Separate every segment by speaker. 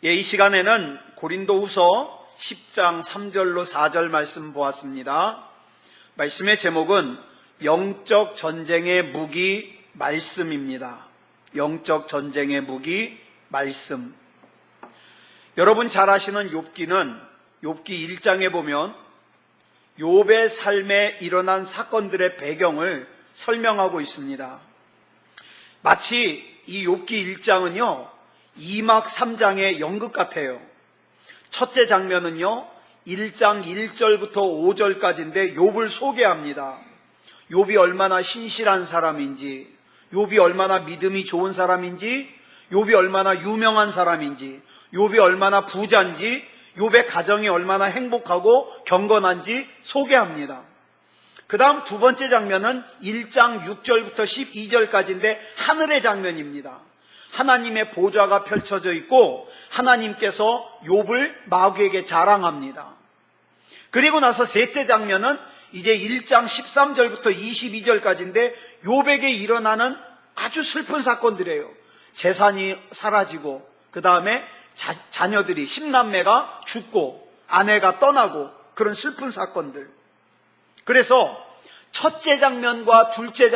Speaker 1: 이 시간에는 고린도후서 10장 3절로 4절 말씀 보았습니다. 말씀의 제목은 영적 전쟁의 무기 말씀입니다. 영적 전쟁의 무기 말씀. 여러분 잘 아시는 욥기는 욥기 1장에 보면 욥의 삶에 일어난 사건들의 배경을 설명하고 있습니다. 마치 이 욥기 1장은요 2막 3장의 연극 같아요. 첫째 장면은요 1장 1절부터 5절까지인데 욥을 소개합니다. 욥이 얼마나 신실한 사람인지, 욥이 얼마나 믿음이 좋은 사람인지, 욥이 얼마나 유명한 사람인지, 욥이 얼마나 부자인지, 욥의 가정이 얼마나 행복하고 경건한지 소개합니다. 그 다음 두 번째 장면은 1장 6절부터 12절까지인데 하늘의 장면입니다. 하나님의 보좌가 펼쳐져 있고 하나님께서 욥을 마귀에게 자랑합니다. 그리고 나서 셋째 장면은 이제 1장 13절부터 22절까지인데 욥에게 일어나는 아주 슬픈 사건들이에요. 재산이 사라지고 그 다음에 자녀들이 10남매가 죽고 아내가 떠나고 그런 슬픈 사건들. 그래서 첫째 장면과 셋째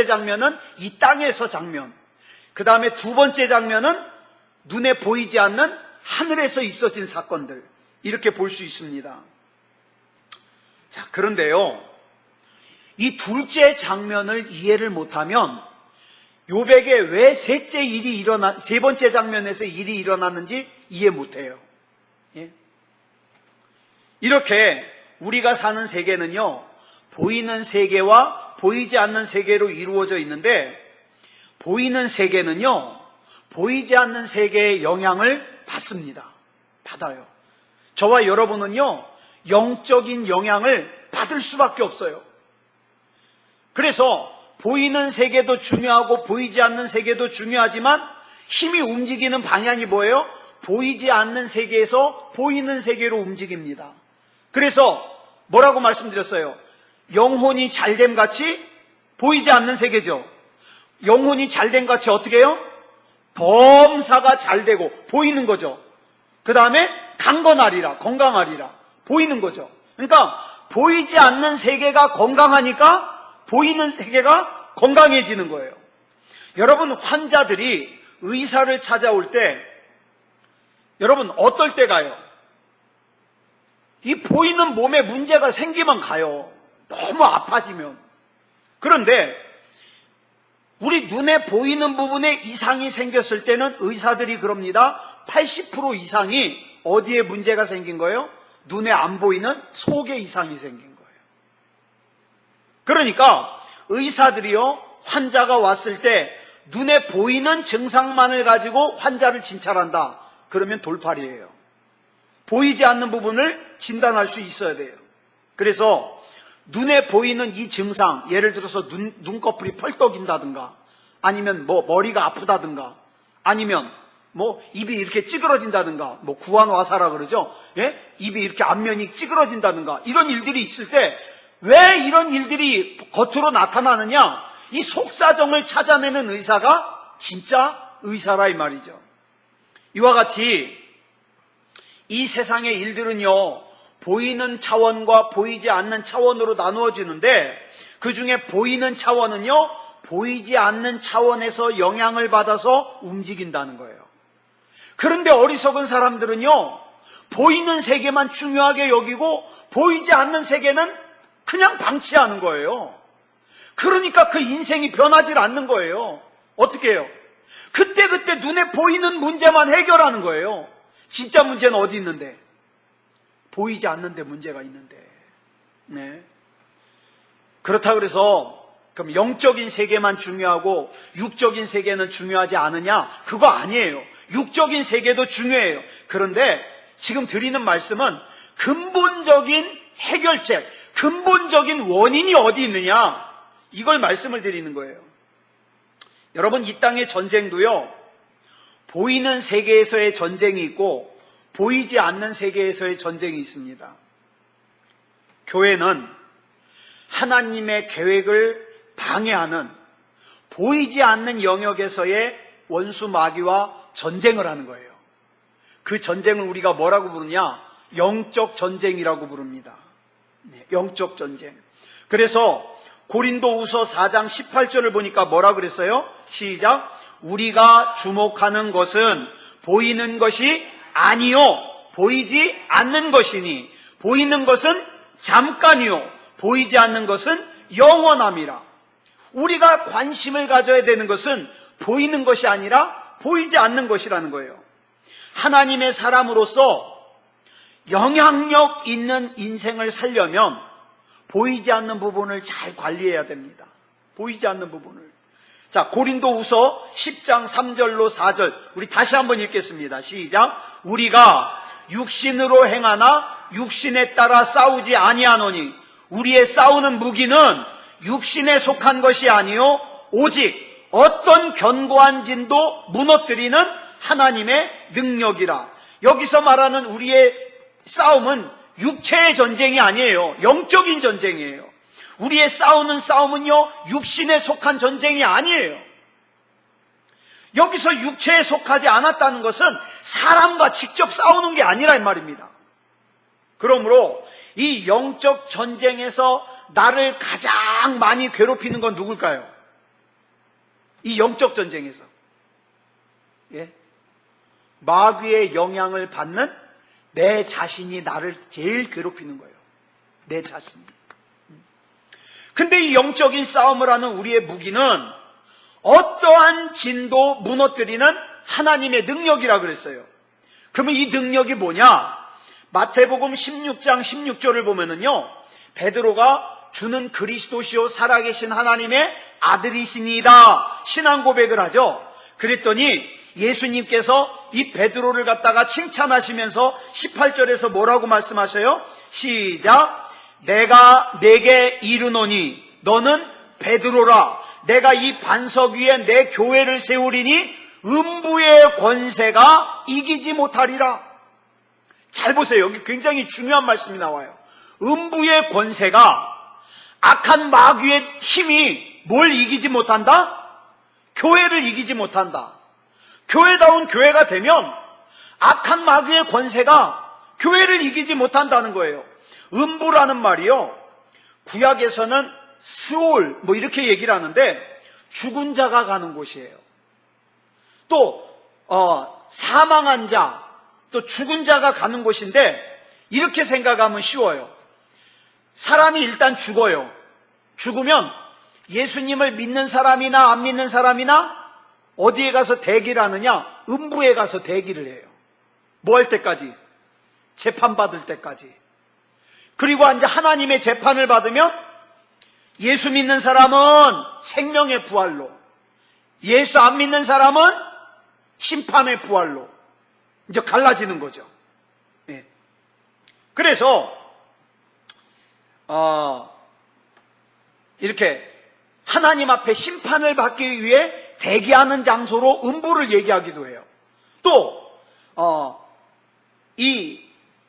Speaker 1: 장면은 이 땅에서 장면. 그 다음에 두 번째 장면은 눈에 보이지 않는 하늘에서 있어진 사건들. 이렇게 볼 수 있습니다. 자, 그런데요. 이 둘째 장면을 이해를 못하면 욥에게 왜 세 번째 장면에서 일이 일어났는지 이해 못해요. 예? 이렇게 우리가 사는 세계는요, 보이는 세계와 보이지 않는 세계로 이루어져 있는데, 보이는 세계는요, 보이지 않는 세계의 영향을 받습니다. 받아요. 저와 여러분은요, 영적인 영향을 받을 수밖에 없어요. 그래서 보이는 세계도 중요하고 보이지 않는 세계도 중요하지만 힘이 움직이는 방향이 뭐예요? 보이지 않는 세계에서 보이는 세계로 움직입니다. 그래서 뭐라고 말씀드렸어요? 영혼이 잘됨 같이 보이지 않는 세계죠. 영혼이 잘됨 같이 어떻게 해요? 범사가 잘되고 보이는 거죠. 그 다음에 강건하리라, 건강하리라 보이는 거죠. 그러니까 보이지 않는 세계가 건강하니까 보이는 세계가 건강해지는 거예요. 여러분, 환자들이 의사를 찾아올 때 여러분 어떨 때 가요? 이 보이는 몸에 문제가 생기면 가요. 너무 아파지면. 그런데 우리 눈에 보이는 부분에 이상이 생겼을 때는 의사들이 그럽니다. 80% 이상이 어디에 문제가 생긴 거예요? 눈에 안 보이는 속에 이상이 생긴 거예요. 그러니까 의사들이요, 환자가 왔을 때 눈에 보이는 증상만을 가지고 환자를 진찰한다. 그러면 돌팔이에요. 보이지 않는 부분을 진단할 수 있어야 돼요. 그래서 눈에 보이는 이 증상, 예를 들어서 눈꺼풀이 펄떡인다든가, 아니면 머리가 아프다든가, 아니면 입이 이렇게 찌그러진다든가, 구안와사라 그러죠. 예? 입이 이렇게 앞면이 찌그러진다든가, 이런 일들이 있을 때 왜 이런 일들이 겉으로 나타나느냐? 이 속사정을 찾아내는 의사가 진짜 의사라 이 말이죠. 이와 같이 이 세상의 일들은요, 보이는 차원과 보이지 않는 차원으로 나누어지는데 그 중에 보이는 차원은요, 보이지 않는 차원에서 영향을 받아서 움직인다는 거예요. 그런데 어리석은 사람들은요, 보이는 세계만 중요하게 여기고 보이지 않는 세계는 그냥 방치하는 거예요. 그러니까 그 인생이 변하질 않는 거예요. 어떻게 해요? 그때그때 눈에 보이는 문제만 해결하는 거예요. 진짜 문제는 어디 있는데? 보이지 않는데 문제가 있는데. 네. 그렇다고 해서 그럼 영적인 세계만 중요하고 육적인 세계는 중요하지 않으냐? 그거 아니에요. 육적인 세계도 중요해요. 그런데 지금 드리는 말씀은 근본적인 해결책, 근본적인 원인이 어디 있느냐? 이걸 말씀을 드리는 거예요. 여러분, 이 땅의 전쟁도요, 보이는 세계에서의 전쟁이 있고 보이지 않는 세계에서의 전쟁이 있습니다. 교회는 하나님의 계획을 방해하는 보이지 않는 영역에서의 원수 마귀와 전쟁을 하는 거예요. 그 전쟁을 우리가 뭐라고 부르냐? 영적 전쟁이라고 부릅니다. 영적 전쟁. 그래서 고린도후서 4장 18절을 보니까 뭐라 그랬어요? 시작. 우리가 주목하는 것은 보이는 것이 아니요 보이지 않는 것이니 보이는 것은 잠깐이요 보이지 않는 것은 영원함이라. 우리가 관심을 가져야 되는 것은 보이는 것이 아니라 보이지 않는 것이라는 거예요. 하나님의 사람으로서 영향력 있는 인생을 살려면 보이지 않는 부분을 잘 관리해야 됩니다. 보이지 않는 부분을. 자, 고린도후서 10장 3절로 4절 우리 다시 한번 읽겠습니다. 시작. 우리가 육신으로 행하나 육신에 따라 싸우지 아니하노니 우리의 싸우는 무기는 육신에 속한 것이 아니요 오직 어떤 견고한 진도 무너뜨리는 하나님의 능력이라. 여기서 말하는 우리의 싸움은 육체의 전쟁이 아니에요. 영적인 전쟁이에요. 우리의 싸움은요 육신에 속한 전쟁이 아니에요. 여기서 육체에 속하지 않았다는 것은 사람과 직접 싸우는 게 아니라 이 말입니다. 그러므로 이 영적 전쟁에서 나를 가장 많이 괴롭히는 건 누굴까요? 이 영적 전쟁에서 마귀의 영향을 받는 내 자신이 나를 제일 괴롭히는 거예요. 내 자신이. 근데 이 영적인 싸움을 하는 우리의 무기는 어떠한 진도 무너뜨리는 하나님의 능력이라 그랬어요. 그러면 이 능력이 뭐냐? 마태복음 16장 16절을 보면은요, 베드로가 주는 그리스도시요 살아계신 하나님의 아들이시니이다 신앙 고백을 하죠. 그랬더니 예수님께서 이 베드로를 갖다가 칭찬하시면서 18절에서 뭐라고 말씀하셔요? 시작. 내가 네게 이르노니 너는 베드로라. 내가 이 반석 위에 내 교회를 세우리니 음부의 권세가 이기지 못하리라. 잘 보세요. 여기 굉장히 중요한 말씀이 나와요. 음부의 권세가, 악한 마귀의 힘이 뭘 이기지 못한다? 교회를 이기지 못한다. 교회다운 교회가 되면 악한 마귀의 권세가 교회를 이기지 못한다는 거예요. 음부라는 말이요, 구약에서는 스올 이렇게 얘기를 하는데 죽은 자가 가는 곳이에요. 또 사망한 자, 또 죽은 자가 가는 곳인데 이렇게 생각하면 쉬워요. 사람이 일단 죽어요. 죽으면 예수님을 믿는 사람이나 안 믿는 사람이나 어디에 가서 대기를 하느냐? 음부에 가서 대기를 해요. 뭐 할 때까지? 재판받을 때까지. 그리고 이제 하나님의 재판을 받으면 예수 믿는 사람은 생명의 부활로, 예수 안 믿는 사람은 심판의 부활로 이제 갈라지는 거죠. 예. 그래서 이렇게 하나님 앞에 심판을 받기 위해 대기하는 장소로 음부를 얘기하기도 해요. 또 이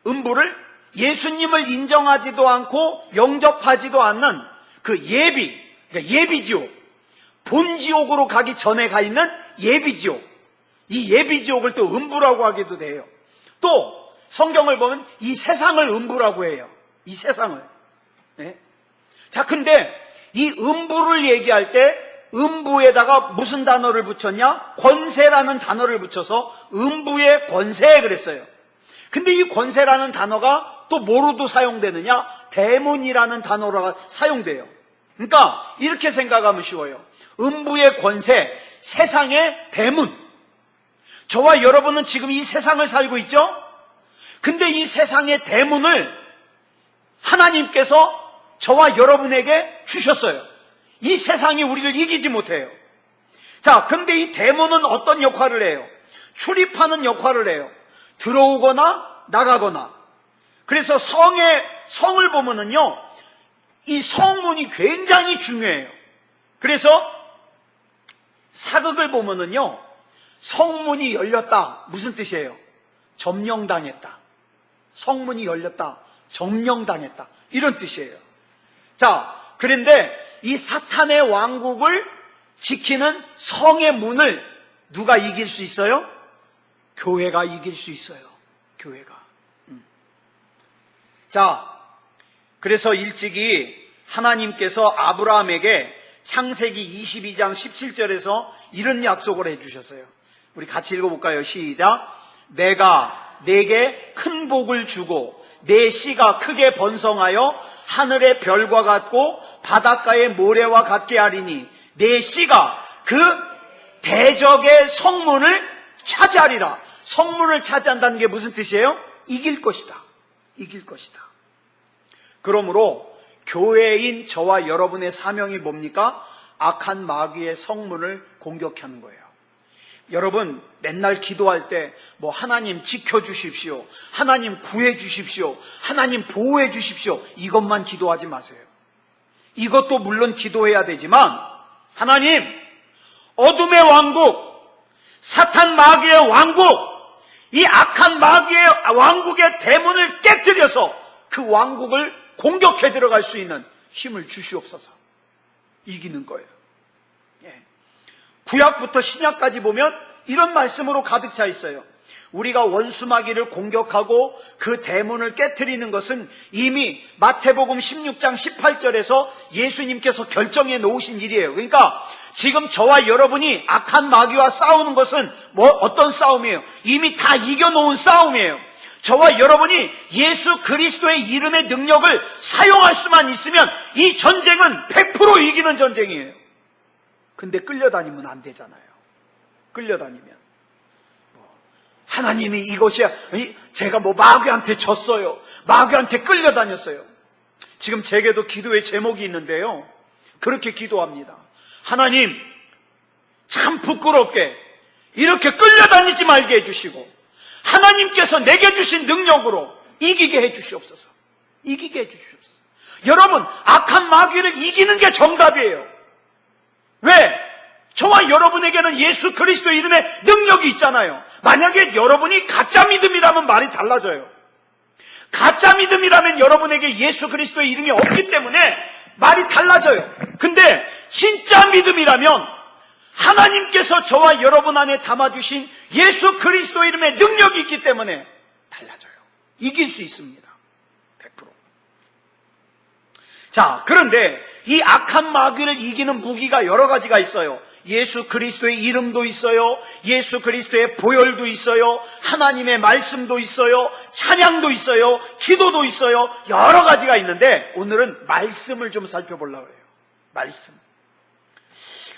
Speaker 1: 음부를 예수님을 인정하지도 않고 영접하지도 않는 그 그러니까 예비지옥, 본지옥으로 가기 전에 가 있는 예비지옥, 이 예비지옥을 또 음부라고 하기도 돼요. 또 성경을 보면 이 세상을 음부라고 해요. 이 세상을. 네? 자, 근데 이 음부를 얘기할 때 음부에다가 무슨 단어를 붙였냐? 권세라는 단어를 붙여서 음부의 권세 그랬어요. 근데 이 권세라는 단어가 또 뭐로도 사용되느냐? 대문이라는 단어가 사용돼요. 그러니까 이렇게 생각하면 쉬워요. 음부의 권세, 세상의 대문. 저와 여러분은 지금 이 세상을 살고 있죠? 근데 이 세상의 대문을 하나님께서 저와 여러분에게 주셨어요. 이 세상이 우리를 이기지 못해요. 자, 근데 이 대문은 어떤 역할을 해요? 출입하는 역할을 해요. 들어오거나 나가거나. 그래서 성을 보면은요, 이 성문이 굉장히 중요해요. 그래서 사극을 보면은요, 성문이 열렸다. 무슨 뜻이에요? 점령당했다. 성문이 열렸다. 점령당했다. 이런 뜻이에요. 자, 그런데 이 사탄의 왕국을 지키는 성의 문을 누가 이길 수 있어요? 교회가 이길 수 있어요. 교회가. 자, 그래서 일찍이 하나님께서 아브라함에게 창세기 22장 17절에서 이런 약속을 해주셨어요. 우리 같이 읽어볼까요? 시작. 내가 내게 큰 복을 주고 내 씨가 크게 번성하여 하늘의 별과 같고 바닷가의 모래와 같게 하리니 내 씨가 그 대적의 성문을 차지하리라. 성문을 차지한다는 게 무슨 뜻이에요? 이길 것이다. 이길 것이다. 그러므로 교회인 저와 여러분의 사명이 뭡니까? 악한 마귀의 성문을 공격하는 거예요. 여러분 맨날 기도할 때 뭐 하나님 지켜주십시오, 하나님 구해주십시오, 하나님 보호해주십시오 이것만 기도하지 마세요. 이것도 물론 기도해야 되지만 하나님 어둠의 왕국, 사탄 마귀의 왕국, 이 악한 마귀의 왕국의 대문을 깨뜨려서 그 왕국을 공격해 들어갈 수 있는 힘을 주시옵소서. 이기는 거예요. 구약부터 신약까지 보면 이런 말씀으로 가득 차 있어요. 우리가 원수 마귀를 공격하고 그 대문을 깨뜨리는 것은 이미 마태복음 16장 18절에서 예수님께서 결정해 놓으신 일이에요. 그러니까 지금 저와 여러분이 악한 마귀와 싸우는 것은 어떤 싸움이에요? 이미 다 이겨놓은 싸움이에요. 저와 여러분이 예수 그리스도의 이름의 능력을 사용할 수만 있으면 이 전쟁은 100% 이기는 전쟁이에요. 근데 끌려다니면 안 되잖아요. 끌려다니면 하나님이 이것이야, 제가 마귀한테 졌어요, 마귀한테 끌려다녔어요. 지금 제게도 기도의 제목이 있는데요, 그렇게 기도합니다. 하나님 참 부끄럽게 이렇게 끌려다니지 말게 해주시고 하나님께서 내게 주신 능력으로 이기게 해주시옵소서. 이기게 해주시옵소서. 여러분 악한 마귀를 이기는 게 정답이에요. 왜? 저와 여러분에게는 예수 그리스도 이름의 능력이 있잖아요. 만약에 여러분이 가짜 믿음이라면 말이 달라져요. 가짜 믿음이라면 여러분에게 예수 그리스도의 이름이 없기 때문에 말이 달라져요. 근데 진짜 믿음이라면 하나님께서 저와 여러분 안에 담아주신 예수 그리스도 이름의 능력이 있기 때문에 달라져요. 이길 수 있습니다. 100%. 자, 그런데 이 악한 마귀를 이기는 무기가 여러 가지가 있어요. 예수 그리스도의 이름도 있어요. 예수 그리스도의 보혈도 있어요. 하나님의 말씀도 있어요. 찬양도 있어요. 기도도 있어요. 여러 가지가 있는데 오늘은 말씀을 좀 살펴보려고 해요. 말씀.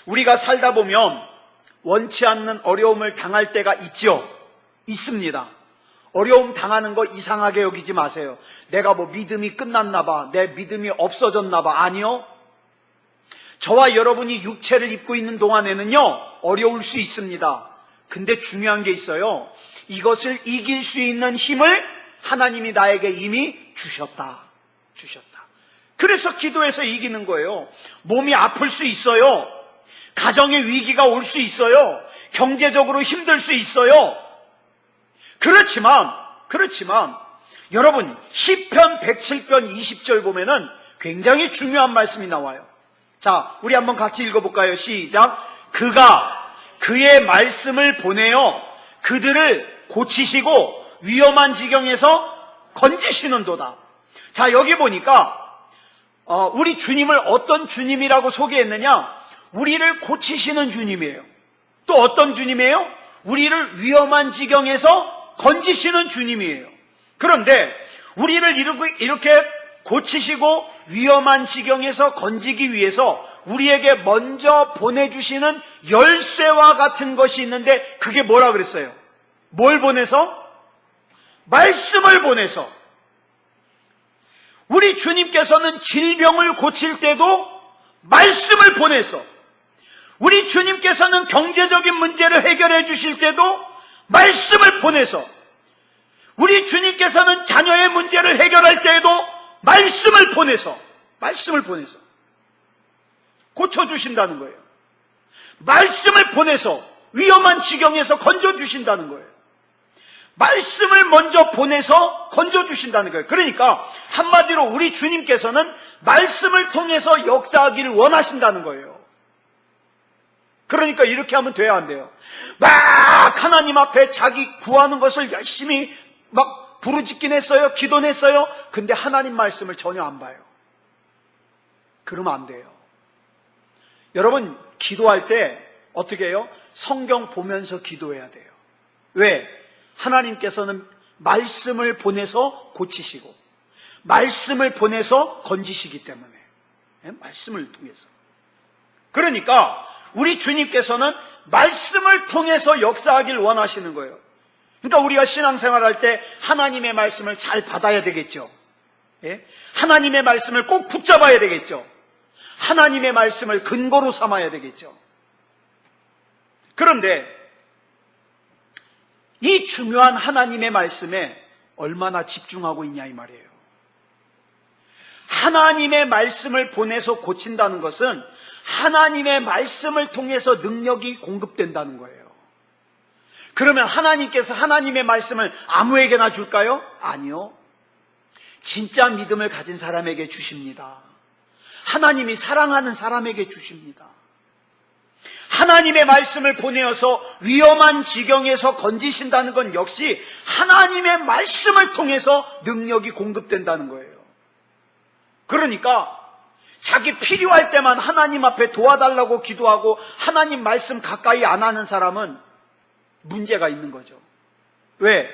Speaker 1: 우리가 살다 보면 원치 않는 어려움을 당할 때가 있죠. 있습니다. 어려움 당하는 거 이상하게 여기지 마세요. 내가 믿음이 끝났나 봐, 내 믿음이 없어졌나 봐. 아니요. 저와 여러분이 육체를 입고 있는 동안에는요 어려울 수 있습니다. 근데 중요한 게 있어요. 이것을 이길 수 있는 힘을 하나님이 나에게 이미 주셨다. 그래서 기도해서 이기는 거예요. 몸이 아플 수 있어요. 가정의 위기가 올 수 있어요. 경제적으로 힘들 수 있어요. 그렇지만 여러분 시편 107편 20절 보면은 굉장히 중요한 말씀이 나와요. 자, 우리 한번 같이 읽어볼까요? 시작. 그가 그의 말씀을 보내어 그들을 고치시고 위험한 지경에서 건지시는도다. 자, 여기 보니까 우리 주님을 어떤 주님이라고 소개했느냐? 우리를 고치시는 주님이에요. 또 어떤 주님이에요? 우리를 위험한 지경에서 건지시는 주님이에요. 그런데 우리를 이렇게 고치시고 위험한 지경에서 건지기 위해서 우리에게 먼저 보내주시는 열쇠와 같은 것이 있는데 그게 뭐라 그랬어요? 뭘 보내서? 말씀을 보내서. 우리 주님께서는 질병을 고칠 때도 말씀을 보내서, 우리 주님께서는 경제적인 문제를 해결해 주실 때도 말씀을 보내서, 우리 주님께서는 자녀의 문제를 해결할 때에도 말씀을 보내서 고쳐주신다는 거예요. 말씀을 보내서 위험한 지경에서 건져주신다는 거예요. 말씀을 먼저 보내서 건져주신다는 거예요. 그러니까 한마디로 우리 주님께서는 말씀을 통해서 역사하기를 원하신다는 거예요. 그러니까 이렇게 하면 돼야 안 돼요. 막 하나님 앞에 자기 구하는 것을 열심히 막 부르짖긴 했어요. 기도는 했어요. 근데 하나님 말씀을 전혀 안 봐요. 그러면 안 돼요. 여러분, 기도할 때 어떻게 해요? 성경 보면서 기도해야 돼요. 왜? 하나님께서는 말씀을 보내서 고치시고 말씀을 보내서 건지시기 때문에. 말씀을 통해서. 그러니까 우리 주님께서는 말씀을 통해서 역사하길 원하시는 거예요. 그러니까 우리가 신앙생활할 때 하나님의 말씀을 잘 받아야 되겠죠. 예? 하나님의 말씀을 꼭 붙잡아야 되겠죠. 하나님의 말씀을 근거로 삼아야 되겠죠. 그런데 이 중요한 하나님의 말씀에 얼마나 집중하고 있냐 이 말이에요. 하나님의 말씀을 보내서 고친다는 것은 하나님의 말씀을 통해서 능력이 공급된다는 거예요. 그러면 하나님께서 하나님의 말씀을 아무에게나 줄까요? 아니요. 진짜 믿음을 가진 사람에게 주십니다. 하나님이 사랑하는 사람에게 주십니다. 하나님의 말씀을 보내어서 위험한 지경에서 건지신다는 건 역시 하나님의 말씀을 통해서 능력이 공급된다는 거예요. 그러니까 자기 필요할 때만 하나님 앞에 도와달라고 기도하고 하나님 말씀 가까이 안 하는 사람은 문제가 있는 거죠. 왜?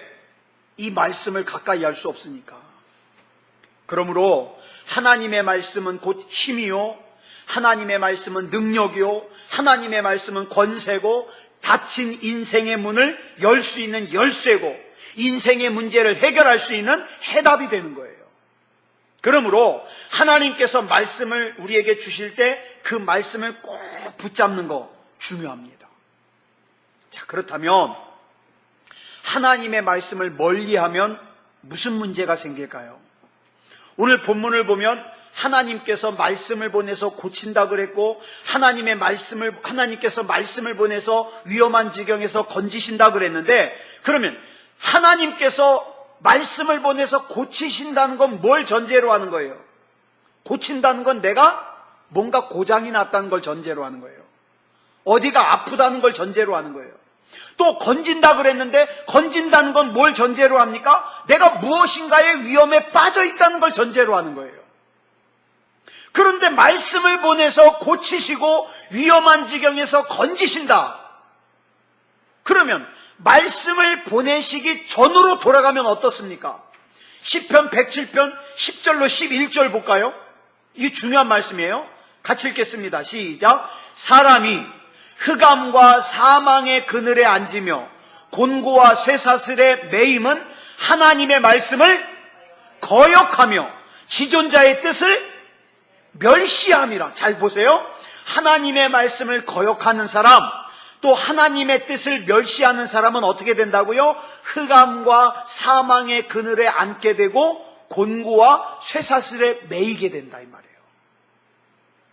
Speaker 1: 이 말씀을 가까이 할 수 없으니까. 그러므로 하나님의 말씀은 곧 힘이요, 하나님의 말씀은 능력이요, 하나님의 말씀은 권세고, 닫힌 인생의 문을 열 수 있는 열쇠고, 인생의 문제를 해결할 수 있는 해답이 되는 거예요. 그러므로 하나님께서 말씀을 우리에게 주실 때 그 말씀을 꼭 붙잡는 거 중요합니다. 자, 그렇다면 하나님의 말씀을 멀리하면 무슨 문제가 생길까요? 오늘 본문을 보면 하나님께서 말씀을 보내서 고친다 그랬고 하나님께서 말씀을 보내서 위험한 지경에서 건지신다 그랬는데, 그러면 하나님께서 말씀을 보내서 고치신다는 건 뭘 전제로 하는 거예요? 고친다는 건 내가 뭔가 고장이 났다는 걸 전제로 하는 거예요. 어디가 아프다는 걸 전제로 하는 거예요. 또 건진다 그랬는데 건진다는 건 뭘 전제로 합니까? 내가 무엇인가의 위험에 빠져 있다는 걸 전제로 하는 거예요. 그런데 말씀을 보내서 고치시고 위험한 지경에서 건지신다. 그러면 말씀을 보내시기 전으로 돌아가면 어떻습니까? 시편 107편 10절로 11절 볼까요? 이게 중요한 말씀이에요. 같이 읽겠습니다. 시작. 사람이 흑암과 사망의 그늘에 앉으며 곤고와 쇠사슬에 매임은 하나님의 말씀을 거역하며 지존자의 뜻을 멸시함이라. 잘 보세요. 하나님의 말씀을 거역하는 사람, 또 하나님의 뜻을 멸시하는 사람은 어떻게 된다고요? 흑암과 사망의 그늘에 앉게 되고 곤고와 쇠사슬에 매이게 된다 이 말이에요.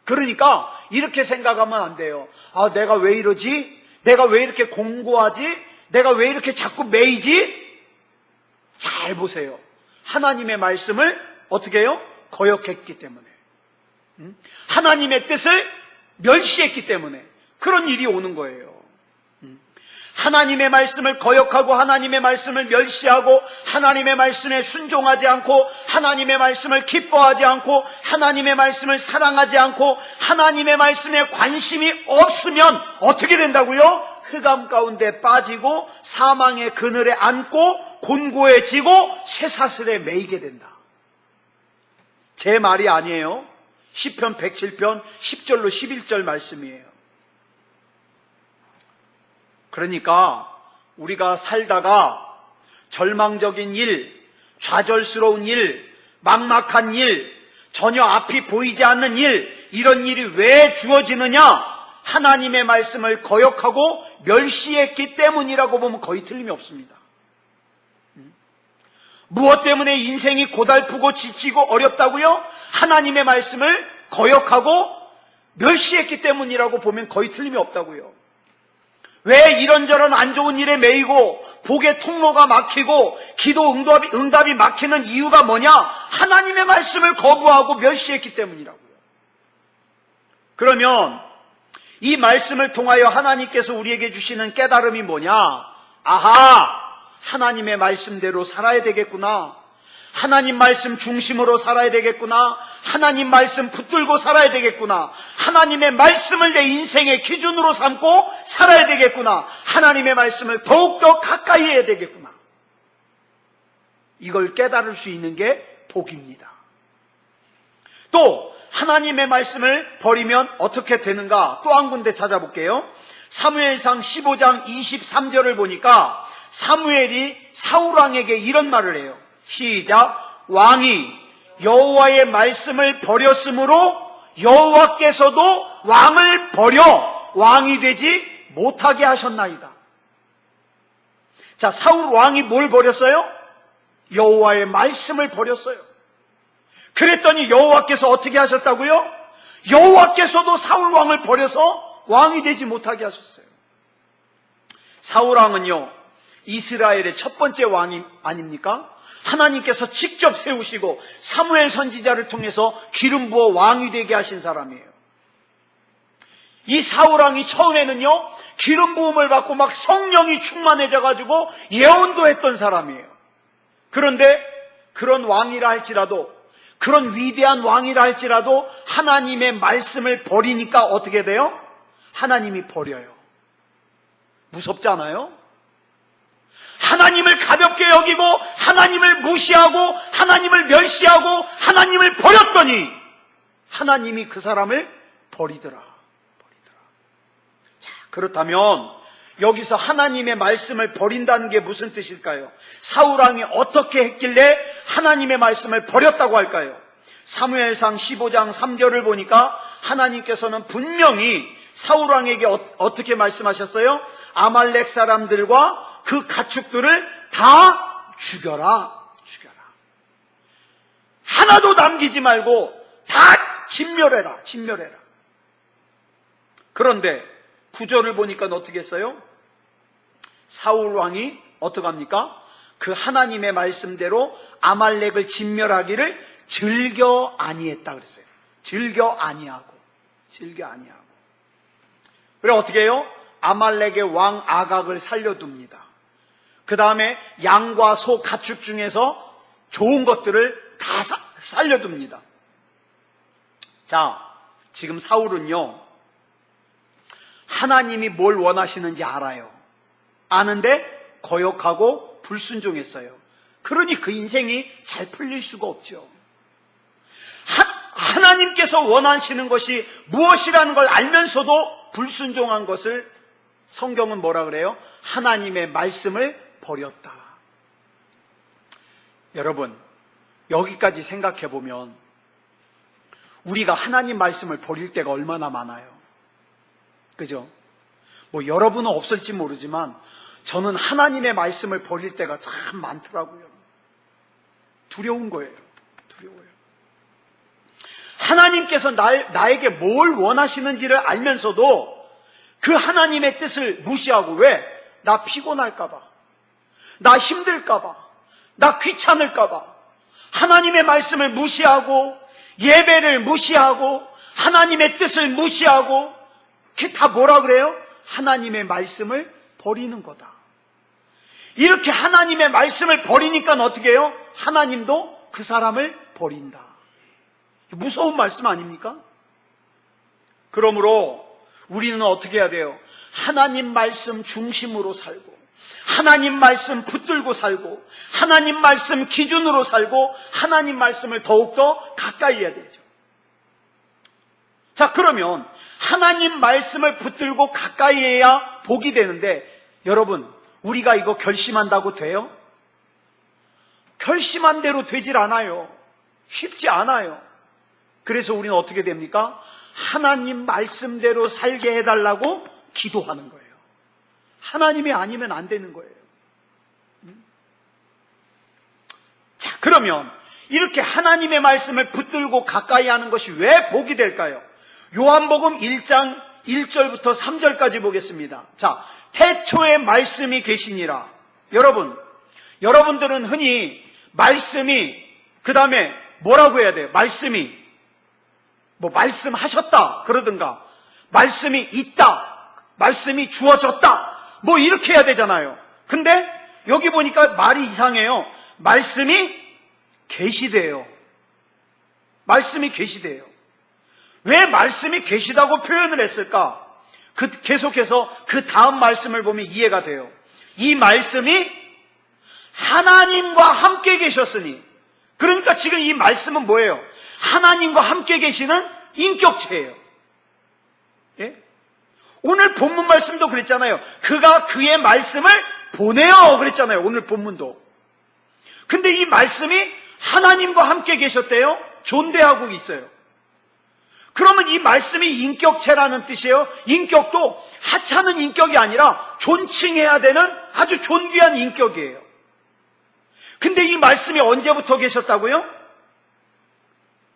Speaker 1: 그러니까 이렇게 생각하면 안 돼요. 아, 내가 왜 이러지? 내가 왜 이렇게 공고하지? 내가 왜 이렇게 자꾸 매이지? 잘 보세요. 하나님의 말씀을 어떻게 해요? 거역했기 때문에, 하나님의 뜻을 멸시했기 때문에 그런 일이 오는 거예요. 하나님의 말씀을 거역하고 하나님의 말씀을 멸시하고 하나님의 말씀에 순종하지 않고 하나님의 말씀을 기뻐하지 않고 하나님의 말씀을 사랑하지 않고 하나님의 말씀에 관심이 없으면 어떻게 된다고요? 흑암 가운데 빠지고 사망의 그늘에 앉고 곤고해지고 쇠사슬에 매이게 된다. 제 말이 아니에요. 시편 107편 10절로 11절 말씀이에요. 그러니까 우리가 살다가 절망적인 일, 좌절스러운 일, 막막한 일, 전혀 앞이 보이지 않는 일, 이런 일이 왜 주어지느냐? 하나님의 말씀을 거역하고 멸시했기 때문이라고 보면 거의 틀림이 없습니다. 무엇 때문에 인생이 고달프고 지치고 어렵다고요? 하나님의 말씀을 거역하고 멸시했기 때문이라고 보면 거의 틀림이 없다고요. 왜 이런저런 안 좋은 일에 매이고 복의 통로가 막히고 기도 응답이 막히는 이유가 뭐냐? 하나님의 말씀을 거부하고 멸시했기 때문이라고요. 그러면 이 말씀을 통하여 하나님께서 우리에게 주시는 깨달음이 뭐냐? 아하! 하나님의 말씀대로 살아야 되겠구나. 하나님 말씀 중심으로 살아야 되겠구나. 하나님 말씀 붙들고 살아야 되겠구나. 하나님의 말씀을 내 인생의 기준으로 삼고 살아야 되겠구나. 하나님의 말씀을 더욱더 가까이 해야 되겠구나. 이걸 깨달을 수 있는 게 복입니다. 또 하나님의 말씀을 버리면 어떻게 되는가? 또 한 군데 찾아볼게요. 사무엘상 15장 23절을 보니까 사무엘이 사울왕에게 이런 말을 해요. 시작. 왕이 여호와의 말씀을 버렸으므로 여호와께서도 왕을 버려 왕이 되지 못하게 하셨나이다. 자, 사울 왕이 뭘 버렸어요? 여호와의 말씀을 버렸어요. 그랬더니 여호와께서 어떻게 하셨다고요? 여호와께서도 사울 왕을 버려서 왕이 되지 못하게 하셨어요. 사울 왕은요, 이스라엘의 첫 번째 왕이 아닙니까? 하나님께서 직접 세우시고 사무엘 선지자를 통해서 기름 부어 왕이 되게 하신 사람이에요. 이 사울 왕이 처음에는요, 기름 부음을 받고 막 성령이 충만해져 가지고 예언도 했던 사람이에요. 그런데 그런 왕이라 할지라도, 그런 위대한 왕이라 할지라도 하나님의 말씀을 버리니까 어떻게 돼요? 하나님이 버려요. 무섭지 않아요? 하나님을 가볍게 여기고 하나님을 무시하고 하나님을 멸시하고 하나님을 버렸더니 하나님이 그 사람을 버리더라. 자, 그렇다면 여기서 하나님의 말씀을 버린다는 게 무슨 뜻일까요? 사울왕이 어떻게 했길래 하나님의 말씀을 버렸다고 할까요? 사무엘상 15장 3절을 보니까 하나님께서는 분명히 사울왕에게 어떻게 말씀하셨어요? 아말렉 사람들과 그 가축들을 다 죽여라. 하나도 남기지 말고 다 진멸해라. 그런데 구절을 보니까 어떻게 했어요? 사울왕이 어떻게 합니까? 그 하나님의 말씀대로 아말렉을 진멸하기를 즐겨 아니했다 그랬어요. 즐겨 아니하고. 그래 어떻게 해요? 아말렉의 왕 아각을 살려둡니다. 그 다음에 양과 소 가축 중에서 좋은 것들을 다 살려둡니다. 자, 지금 사울은요, 하나님이 뭘 원하시는지 알아요. 아는데 거역하고 불순종했어요. 그러니 그 인생이 잘 풀릴 수가 없죠. 하나님께서 원하시는 것이 무엇이라는 걸 알면서도 불순종한 것을 성경은 뭐라 그래요? 하나님의 말씀을 버렸다. 여러분, 여기까지 생각해 보면 우리가 하나님 말씀을 버릴 때가 얼마나 많아요. 그죠? 뭐 여러분은 없을지 모르지만 저는 하나님의 말씀을 버릴 때가 참 많더라고요. 두려운 거예요. 하나님께서 나에게 뭘 원하시는지를 알면서도 그 하나님의 뜻을 무시하고, 왜? 나 피곤할까봐, 나 힘들까봐, 나 귀찮을까봐 하나님의 말씀을 무시하고 예배를 무시하고 하나님의 뜻을 무시하고, 그게 다 뭐라 그래요? 하나님의 말씀을 버리는 거다. 이렇게 하나님의 말씀을 버리니까 어떻게 해요? 하나님도 그 사람을 버린다. 무서운 말씀 아닙니까? 그러므로 우리는 어떻게 해야 돼요? 하나님 말씀 중심으로 살고, 하나님 말씀 붙들고 살고, 하나님 말씀 기준으로 살고, 하나님 말씀을 더욱더 가까이 해야 되죠. 자, 그러면 하나님 말씀을 붙들고 가까이 해야 복이 되는데, 여러분, 우리가 이거 결심한다고 돼요? 결심한 대로 되질 않아요. 쉽지 않아요. 그래서 우리는 어떻게 됩니까? 하나님 말씀대로 살게 해달라고 기도하는 거예요. 하나님이 아니면 안 되는 거예요. 자, 그러면 이렇게 하나님의 말씀을 붙들고 가까이 하는 것이 왜 복이 될까요? 요한복음 1장 1절부터 3절까지 보겠습니다. 자, 태초에 말씀이 계시니라. 여러분들은 흔히 말씀이, 그 다음에 뭐라고 해야 돼요? 말씀이 뭐 말씀하셨다 그러든가, 말씀이 있다, 말씀이 주어졌다, 뭐 이렇게 해야 되잖아요. 근데 여기 보니까 말이 이상해요. 말씀이 계시대요. 말씀이 계시대요. 왜 말씀이 계시다고 표현을 했을까? 계속해서 그 다음 말씀을 보면 이해가 돼요. 이 말씀이 하나님과 함께 계셨으니, 그러니까 지금 이 말씀은 뭐예요? 하나님과 함께 계시는 인격체예요. 예? 오늘 본문 말씀도 그랬잖아요. 그가 그의 말씀을 보내요 그랬잖아요. 오늘 본문도. 근데 이 말씀이 하나님과 함께 계셨대요. 존재하고 있어요. 그러면 이 말씀이 인격체라는 뜻이에요. 인격도 하찮은 인격이 아니라 존칭해야 되는 아주 존귀한 인격이에요. 근데 이 말씀이 언제부터 계셨다고요?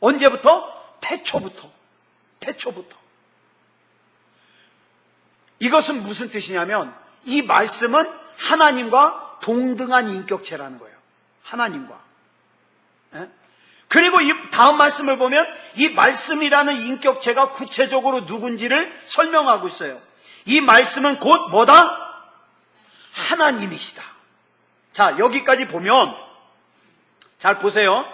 Speaker 1: 언제부터? 태초부터. 이것은 무슨 뜻이냐면 이 말씀은 하나님과 동등한 인격체라는 거예요. 하나님과. 그리고 이 다음 말씀을 보면 이 말씀이라는 인격체가 구체적으로 누군지를 설명하고 있어요. 이 말씀은 곧 뭐다? 하나님이시다. 자, 여기까지 보면 잘 보세요.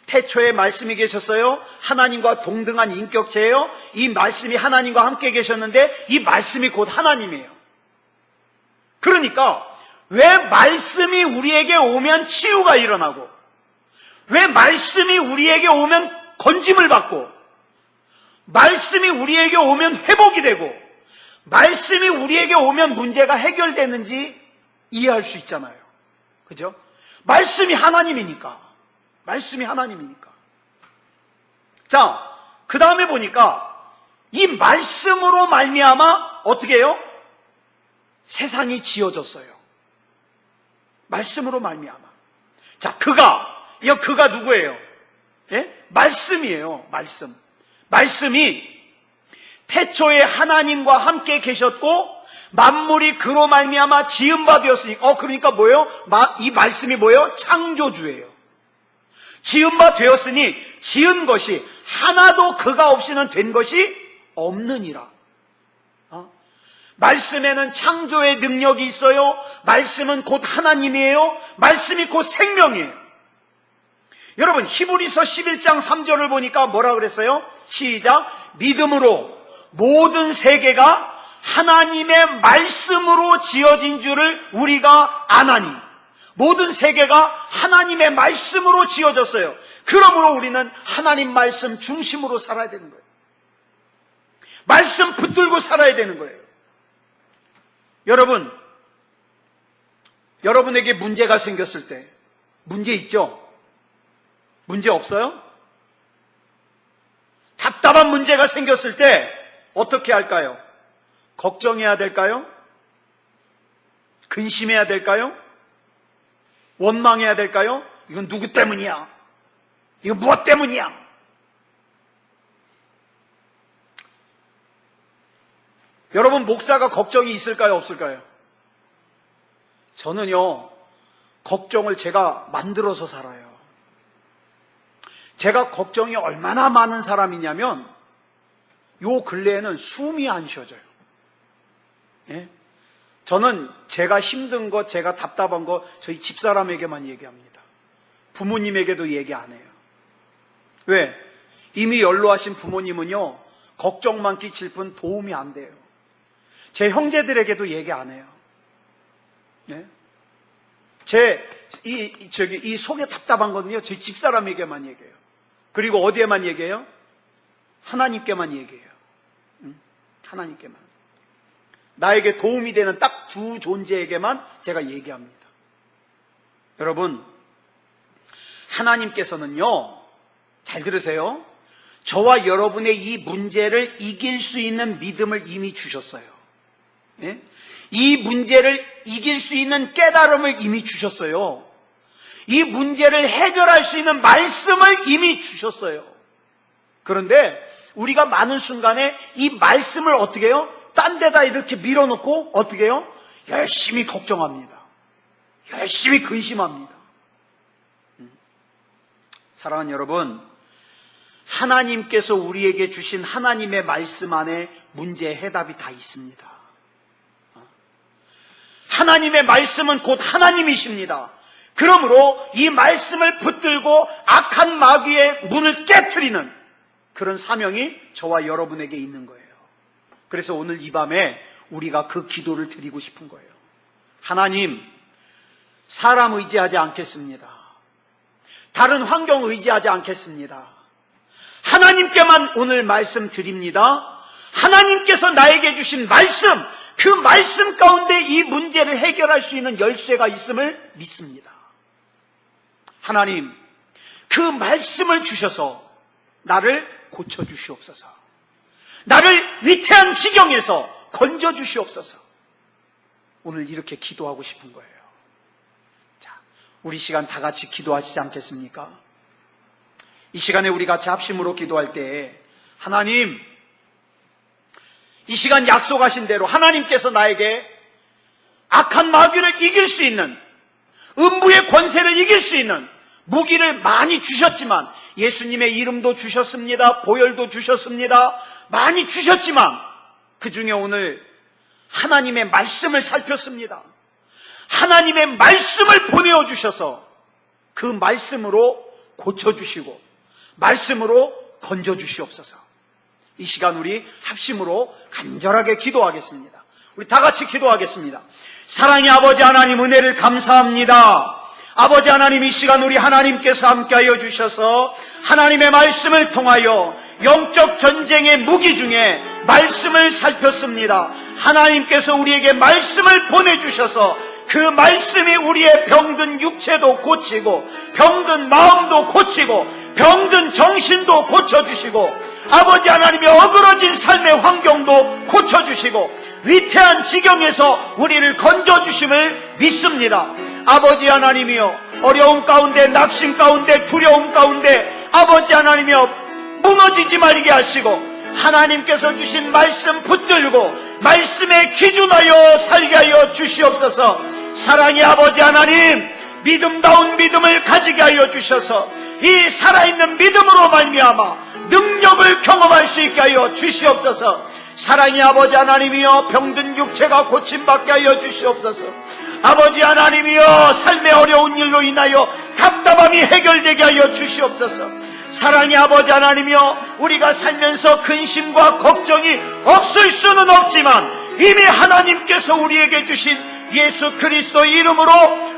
Speaker 1: 태초에 말씀이 계셨어요. 하나님과 동등한 인격체예요. 이 말씀이 하나님과 함께 계셨는데 이 말씀이 곧 하나님이에요. 그러니까 왜 말씀이 우리에게 오면 치유가 일어나고, 왜 말씀이 우리에게 오면 건짐을 받고, 말씀이 우리에게 오면 회복이 되고, 말씀이 우리에게 오면 문제가 해결되는지 이해할 수 있잖아요. 그죠? 말씀이 하나님이니까. 자, 그 다음에 보니까 이 말씀으로 말미암아 어떻게 해요? 세상이 지어졌어요. 말씀으로 말미암아. 자, 그가 누구예요? 예? 말씀이에요. 말씀이 태초에 하나님과 함께 계셨고 만물이 그로 말미암아 지은 바 되었으니, 그러니까 뭐예요? 이 말씀이 뭐예요? 창조주예요. 지은 바 되었으니 지은 것이 하나도 그가 없이는 된 것이 없느니라. 말씀에는 창조의 능력이 있어요. 말씀은 곧 하나님이에요. 말씀이 곧 생명이에요. 여러분, 히브리서 11장 3절을 보니까 뭐라 그랬어요? 시작. 믿음으로 모든 세계가 하나님의 말씀으로 지어진 줄을 우리가 아나니. 모든 세계가 하나님의 말씀으로 지어졌어요. 그러므로 우리는 하나님 말씀 중심으로 살아야 되는 거예요. 말씀 붙들고 살아야 되는 거예요. 여러분에게 문제가 생겼을 때, 문제 있죠? 문제 없어요? 답답한 문제가 생겼을 때 어떻게 할까요? 걱정해야 될까요? 근심해야 될까요? 원망해야 될까요? 이건 누구 때문이야? 이건 무엇 때문이야? 여러분, 목사가 걱정이 있을까요? 없을까요? 저는요, 걱정을 제가 만들어서 살아요. 제가 걱정이 얼마나 많은 사람이냐면 요 근래에는 숨이 안 쉬어져요. 예? 저는 제가 힘든 것, 제가 답답한 것 저희 집사람에게만 얘기합니다. 부모님에게도 얘기 안 해요. 왜? 이미 연로하신 부모님은요, 걱정만 끼칠 뿐 도움이 안 돼요. 제 형제들에게도 얘기 안 해요. 네? 이 속에 답답한 거는요, 제 집사람에게만 얘기해요. 그리고 어디에만 얘기해요? 하나님께만 얘기해요. 하나님께만. 나에게 도움이 되는 딱 두 존재에게만 제가 얘기합니다. 여러분, 하나님께서는요, 잘 들으세요. 저와 여러분의 이 문제를 이길 수 있는 믿음을 이미 주셨어요. 예? 이 문제를 이길 수 있는 깨달음을 이미 주셨어요. 이 문제를 해결할 수 있는 말씀을 이미 주셨어요. 그런데 우리가 많은 순간에 이 말씀을 어떻게 해요? 딴 데다 이렇게 밀어놓고 어떻게 해요? 열심히 걱정합니다. 열심히 근심합니다. 사랑하는 여러분, 하나님께서 우리에게 주신 하나님의 말씀 안에 문제의 해답이 다 있습니다. 하나님의 말씀은 곧 하나님이십니다. 그러므로 이 말씀을 붙들고 악한 마귀의 문을 깨트리는 그런 사명이 저와 여러분에게 있는 거예요. 그래서 오늘 이 밤에 우리가 그 기도를 드리고 싶은 거예요. 하나님, 사람 의지하지 않겠습니다. 다른 환경 의지하지 않겠습니다. 하나님께만 오늘 말씀 드립니다. 하나님께서 나에게 주신 말씀, 그 말씀 가운데 이 문제를 해결할 수 있는 열쇠가 있음을 믿습니다. 하나님, 그 말씀을 주셔서 나를 고쳐주시옵소서. 나를 위태한 지경에서 건져주시옵소서. 오늘 이렇게 기도하고 싶은 거예요. 자, 우리 시간 다 같이 기도하시지 않겠습니까? 이 시간에 우리 같이 합심으로 기도할 때 하나님, 이 시간 약속하신 대로 하나님께서 나에게 악한 마귀를 이길 수 있는, 음부의 권세를 이길 수 있는 무기를 많이 주셨지만, 예수님의 이름도 주셨습니다. 보혈도 주셨습니다. 많이 주셨지만 그 중에 오늘 하나님의 말씀을 살폈습니다. 하나님의 말씀을 보내어 주셔서 그 말씀으로 고쳐주시고 말씀으로 건져주시옵소서. 이 시간 우리 합심으로 간절하게 기도하겠습니다. 우리 다 같이 기도하겠습니다. 사랑의 아버지 하나님, 은혜를 감사합니다. 아버지 하나님, 이 시간 우리 하나님께서 함께하여 주셔서 하나님의 말씀을 통하여 영적 전쟁의 무기 중에 말씀을 살폈습니다. 하나님께서 우리에게 말씀을 보내주셔서 그 말씀이 우리의 병든 육체도 고치고 병든 마음도 고치고 병든 정신도 고쳐주시고 아버지 하나님의 어그러진 삶의 환경도 고쳐주시고 위태한 지경에서 우리를 건져주심을 믿습니다. 아버지 하나님이여, 어려움 가운데, 낙심 가운데, 두려움 가운데 아버지 하나님이여, 무너지지 말게 하시고 하나님께서 주신 말씀 붙들고 말씀에 기준하여 살게 하여 주시옵소서. 사랑의 아버지 하나님, 믿음다운 믿음을 가지게 하여 주셔서 이 살아있는 믿음으로 말미암아 능력을 경험할 수 있게 하여 주시옵소서. 사랑의 아버지 하나님이여, 병든 육체가 고침받게 하여 주시옵소서. 아버지 하나님이여, 삶의 어려운 일로 인하여 답답함이 해결되게 하여 주시옵소서. 사랑의 아버지 하나님이여, 우리가 살면서 근심과 걱정이 없을 수는 없지만 이미 하나님께서 우리에게 주신 예수 그리스도 이름으로,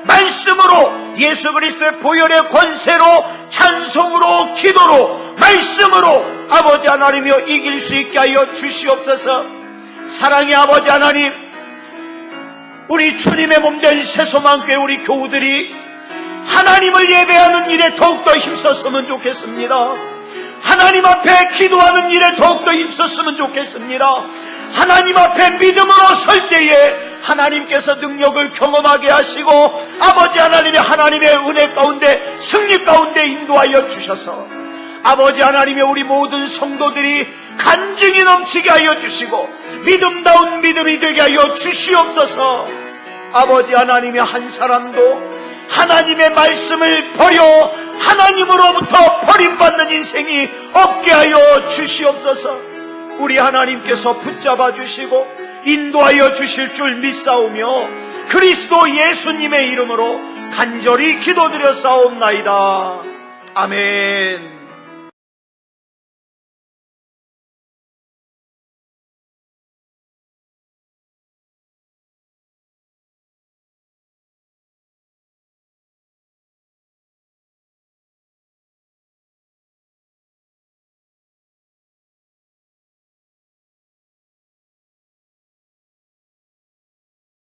Speaker 1: 말씀으로, 예수 그리스도의 보혈의 권세로, 찬송으로, 기도로, 말씀으로 아버지 하나님이여 이길 수 있게 하여 주시옵소서. 사랑의 아버지 하나님, 우리 주님의 몸된 새소망교회 우리 교우들이 하나님을 예배하는 일에 더욱더 힘썼으면 좋겠습니다. 하나님 앞에 기도하는 일에 더욱더 힘썼으면 좋겠습니다. 하나님 앞에 믿음으로 설 때에 하나님께서 능력을 경험하게 하시고 아버지 하나님의 은혜 가운데, 승리 가운데 인도하여 주셔서 아버지 하나님의 우리 모든 성도들이 간증이 넘치게 하여 주시고 믿음다운 믿음이 되게 하여 주시옵소서. 아버지 하나님의 한 사람도 하나님의 말씀을 버려 하나님으로부터 버림받는 인생이 없게 하여 주시옵소서. 우리 하나님께서 붙잡아 주시고 인도하여 주실 줄 믿사오며 그리스도 예수님의 이름으로 간절히 기도드려 싸움나이다. 아멘.